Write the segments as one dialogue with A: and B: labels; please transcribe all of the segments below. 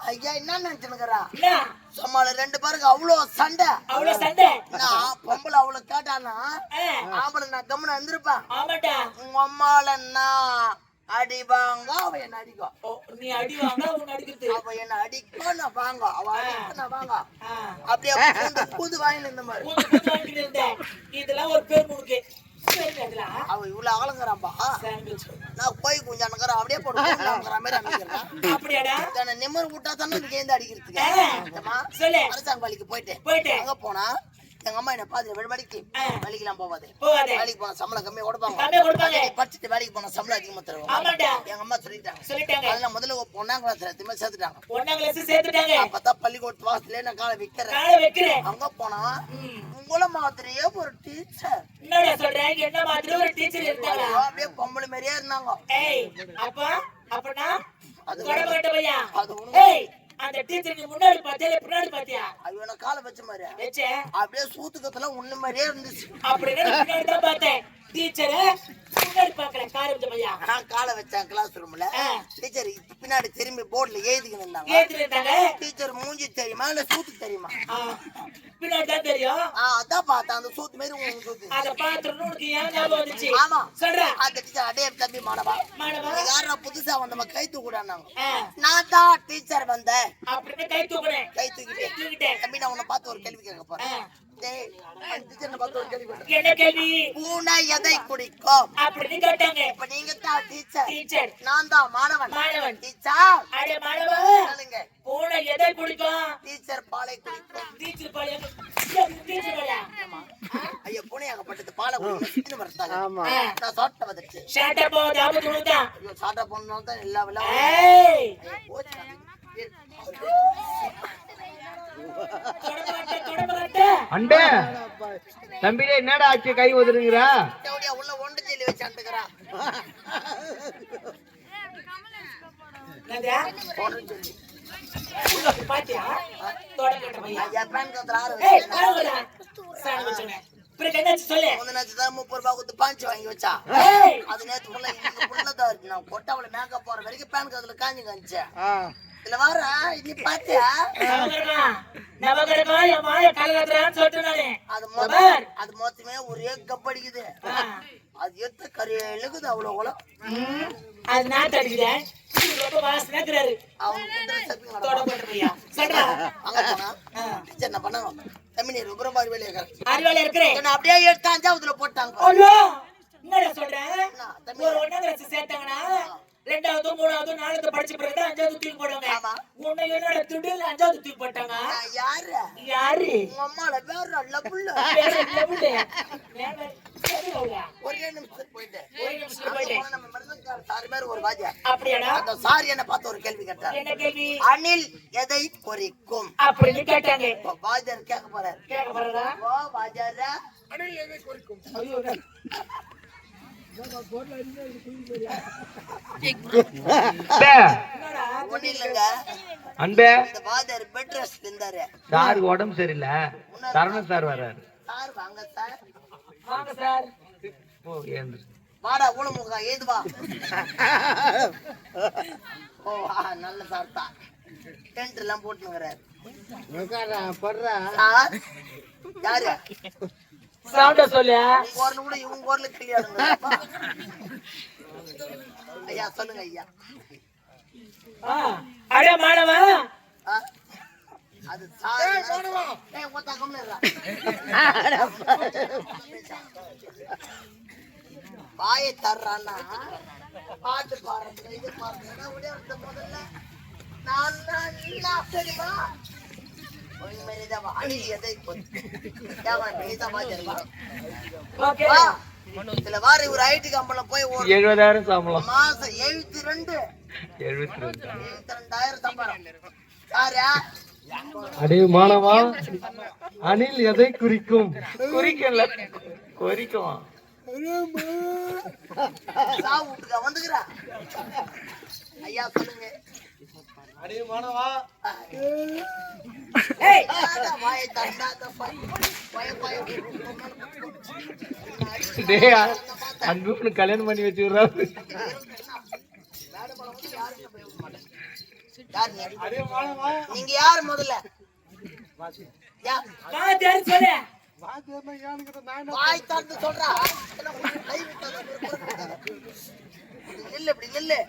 A: ஐயா என்ன நினைச்சுனுக்குறா சும்மால ரெண்டு பேருக்கு அவ்வளவு சண்டை நான் பொம்பளை அவ்வளவு கேட்டானா ஆம்பளை நான் கம்முன்னு இருந்திருப்பேன் உங்க அம்மால நான் அடிவாங்க அவ என்ன அடிக்கும்
B: நீ அடிவாங்க உன் அடிக்கிறது
A: அவ என்ன அடிக்கும் நான் வாங்க அவ அடிக்கும் நான் வாங்க அப்படியே புது வாயில இந்த மாதிரி
B: இதெல்லாம் ஒரு பேர் உனக்கு
A: அவ இவ்வளவு அகலங்கிறான்பா நான் போய் கொஞ்சம் அனுக்கிறேன் அப்படியே போட்டு மாதிரி அமைக்கிறேன்
B: அப்படியாடா
A: நிம்மர் விட்டா தானே கேந்து அடிக்கிறதுக்கு அரசாங்க பள்ளிக்கு போயிட்டு அங்க போனா எங்க அம்மா என்ன பாத்து வெளிக்கு வேலைக்கெல்லாம் போவாது வேலைக்கு போன சம்பளம் கம்மியா கொடுப்பாங்க படிச்சுட்டு வேலைக்கு போன சம்பளம் அதிகமா தருவாங்க எங்க அம்மா சொல்லிட்டாங்க அதெல்லாம் முதல்ல ஒன்னாம் கிளாஸ் சேர்த்துட்டாங்க அப்பதான் பள்ளிக்கூடத்து வாசலே நான் காலை வைக்கிறேன் அங்க போனா உங்கள மாதிரியே ஒரு டீச்சர்
B: என்ன மாதிரி ஒரு டீச்சர் இருந்தாங்க
A: அப்படியே பொம்பளை மாதிரியே இருந்தாங்க
B: அந்த டீச்சருக்கு முன்னாடி பாத்தியா பின்னாடி பாத்தியா
A: அது காலை வச்ச மாதிரி அப்படியே சூத்துக்கத்துல உன்ன மாதிரியே இருந்துச்சு
B: அப்படின்னு பின்னாடி தான் பார்த்தேன் டீச்சரை முன்னாடி பாக்கறேன் காரஞ்சமையா
A: நான் காலை வச்சேன் கிளாஸ் ரூம்ல டீச்சர் பின்னாடி திரும்பி போர்டுல எழுதிக்கிட்டு டீச்சர் மூஞ்சி தெரியுமா இல்ல சூத்து தெரியுமா
B: பின்னாடி தான் தெரியும்
A: அதான் பார்த்தேன் அந்த சூத்து மாதிரி உங்களுக்கு சூத்து
B: அத பாத்துறணும் உனக்கு ஏன் ஞாபகம் வந்துச்சு
A: ஆமா
B: சொல்றேன்
A: அந்த டீச்சர் அடே தம்பி மாணவா யாரா புதுசா வந்தவங்க கை தூக்குடானாங்க நான் தான் டீச்சர் வந்தேன்
B: அப்படின்னு கை
A: தூக்கிட்டேன் தம்பி நான் உன்னை பார்த்து ஒரு கேள்வி கேட்க போறேன்
B: என்ன கேள்வி
A: பூனை எதை குடிக்கும்
B: அப்படின்னு கேட்டாங்க
A: இப்ப நீங்க தான் டீச்சர் நான் தான் மாணவன் டீச்சர்
B: அடே மாணவன்
A: சொல்லுங்க
B: பூனை எதை குடிக்கும்
A: டீச்சர் பாலை குடிக்கும்
B: டீச்சர் பாலையா
A: ஐயா பூனையாகப்பட்டது பாலை குடிக்கும் வரத்தாங்க நான் சாப்பிட்ட வந்துச்சு
B: ஷாட்டா போகுது ஆபத்து உனக்கு
A: ஐயோ சாப்பிட்ட போனால தான் எல்லா விழா
C: அண்டே தம்பிலே என்னடா ஆச்சு கை ஒதுருங்கற
A: உள்ள ஒண்டு ஜெல்லி வச்சு அண்டுக்கறா
B: என்னடா பாத்தியா தொடக்கட்ட பையா
A: ஜப்பான் கதறாரு
B: கரவுடா சாணி வச்சனே பிரகன சொல்லு
A: முன்ன நேத்து 30 ரூபாய் கொடுத்து பாஞ்ச் வாங்கி வச்சா அது நேத்து ஃபுல்லா இன்னைக்கு ஃபுல்லா இருக்கு நான் கொட்டவள மேக்கப் போற வரைக்கும் பேன் கதல காஞ்சு இதுல வர நீ பாத்தியா
B: நவகரமா என் மாய கலகத்ரான்னு சொல்லிட்டு நானே
A: அது மொத்தமே ஒரே கப்படிக்குது அது எத்த கரையிலுக்குது அவ்வளவு குளம்
B: அது நாட்டு அடிக்குதே ரொம்ப வாசனை இருக்கிறாரு
A: அவங்க
B: தொட போட்டுறியா சொல்றா
A: அங்க போனா டீச்சர் என்ன பண்ணாங்க தம்பி ரொம்ப ரொம்ப
B: அறிவாளி இருக்கிறேன்
A: என்ன அப்படியே எடுத்து அஞ்சாவதுல போட்டாங்க
B: ஐயோ என்னடா சொல்றேன் ஒரு ஒண்ணாம் கிளாஸ் சேர்த்தாங்கன்னா ரெண்டாவது மூணாவது நாலாவது படிச்ச பிறகு அஞ்சாவது தூக்கி போடுவாங்க உன்னை என்னோட திடீர்னு அஞ்சாவது தூக்கி போட்டாங்க யாரு
A: உங்க அம்மால வேற லபுள்ள ஒரே நிமிஷம் போயிட்டு நம்ம மருந்துக்கார சாரி மாதிரி ஒரு வாஜா
B: அப்படியாடா
A: அந்த சாரி என்ன பார்த்து ஒரு கேள்வி கேட்டார்
B: என்ன கேள்வி
A: அணில் எதை குறிக்கும்
B: அப்படின்னு கேட்டாங்க
A: வாஜர் கேட்க போறாரா ஓ வாஜர் அணில் எதை குறிக்கும்
B: ஐயோ
C: அன்பே
A: இந்த வாஜர் பெட் ரெஸ்ட் இருந்தாரு
C: சார் உடம்பு சரியில்லை சரணன் சார் வர்றாரு
A: சார்
B: வாங்க சார்
C: ஓ ஏந்து
A: வாடா ஊனமுக ஏது வா ஓ நல்ல சார் தான் டென்ட் எல்லாம் போட்டுங்கறாரு சார் யாரு
B: சவுண்ட சொல்லு
A: ஊர்ல கூட இவங்க ஊர்ல கிளியாடுங்க ஐயா சொல்லுங்க ஐயா
B: அட மாணவா
A: அது சார் மாணவா ஏய் ஒத்த கம்னறா பாயை தர்றானா பாட்டு பாடுறது இது பாடுறேன்னா உடைய முதல்ல நான் நான் தெரியுமா ஒய் மேரிதா வாடி எதை யாவா மேரிதா வாஜர்வா
B: ஓகே
A: இதுல வார ஒரு ஐடி கம்பெனில போய்
C: 70000 சம்பளம்
A: மாசம் 72000 சம்பளம் சாரா
C: அடே மாணவா அணில் எதை குறிக்கும் குறிக்கல குறிக்கும்
A: சாவுட்டுக்க வந்துக்கறா ஐயா சொல்லுங்க
C: அடே மாணவா
B: ஏய்
A: வாயை தண்டாத பய
C: டேய் அங்குன்னு கல்யாணம் பண்ணி வச்சிடுறா
A: யார் நீங்க யாரு முதல்ல
B: சொல்லு
A: வாய் திறந்து சொல்றா நில்லு இப்படி நில்லு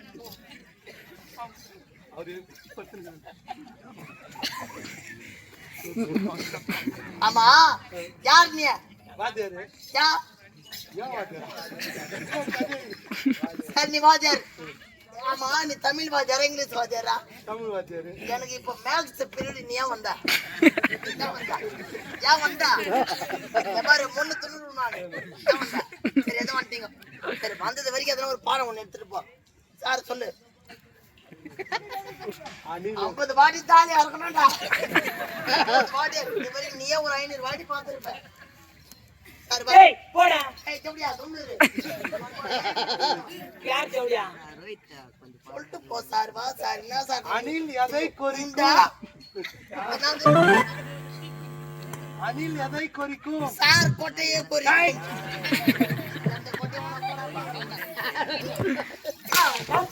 A: ஆமா யார் நீ சார் நீ வாத்தியார் ஆமா நீ தமிழ் வாத்தியாரா இங்கிலீஷ் வாத்தியாரா
D: தமிழ் வாத்தியாரு
A: எனக்கு இப்ப மேக்ஸ் பீரியட் நீ ஏன் வந்தா பாரு முன்னு துணு நானு சரி எதுவும் வந்துட்டீங்க சரி வந்தது வரைக்கும் அதெல்லாம் ஒரு பாடம் ஒண்ணு எடுத்துட்டு போ சார் சொல்லு 50 வாட்டி தாலியா இருக்கணும்டா இது வரைக்கும் நீயே ஒரு 500 வாட்டி பார்த்திருப்ப சார்
B: போடா
A: எப்படியா சொல்லு
B: யார் தேவடியா
A: சொல்லிட்டு போ சார் வா சார் என்ன சார்
D: அணில் எதை
A: குறிந்தா
D: அணில் எதை குறிக்கும்
A: சார் கோட்டையே குறிக்கும்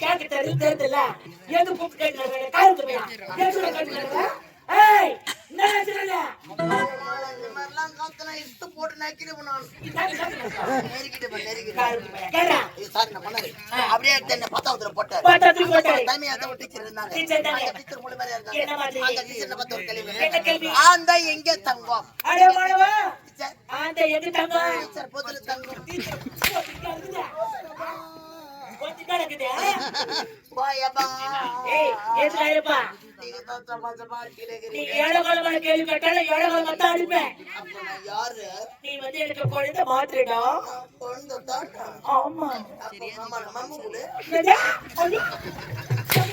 B: கேட்க தெரியல எது கூப்பிட்டு கேட்கல காரணத்துமையா எதுல கேட்கல ஏய் என்ன சொல்றல
A: இந்த மாதிரிலாம் காத்தனா இஷ்ட போட்டு நக்கிடுவேன் நான் நெருக்கிட்டு
B: கேடா
A: இது சார் என்ன பண்ணாரு அப்படியே என்ன பத்தாவதுல போட்டாரு
B: பாத்தாத்துக்கு போட்டாரு
A: டைமே அத ஒரு டீச்சர் இருந்தாங்க அந்த டீச்சர் மூணு பேர் இருந்தாங்க
B: என்ன மாதிரி
A: அந்த டீச்சர் பத்த ஒரு கேள்வி
B: என்ன கேள்வி
A: ஆந்த எங்க தங்கம்
B: அடே மாணவா
A: டீச்சர்
B: ஆந்த எங்க தங்கம்
A: டீச்சர் பொதுல தங்கம்
B: டீச்சர் கொஞ்ச கணக்குதே
A: வாயப்பா
B: ஏய் எதுல இருப்பா
A: நீங்க தான் சமாசமா கேக்குறீங்க
B: நீ ஏழகாலமான கேள்வி கேட்டால ஏழகாலம் மத்த அடிப்பேன்
A: அப்ப நான் யாரு
B: நீ வந்து எனக்கு குழந்தை மாத்திரடா
A: குழந்தை தான்
B: ஆமா
A: ஆமா மம்மு கூட
B: என்னது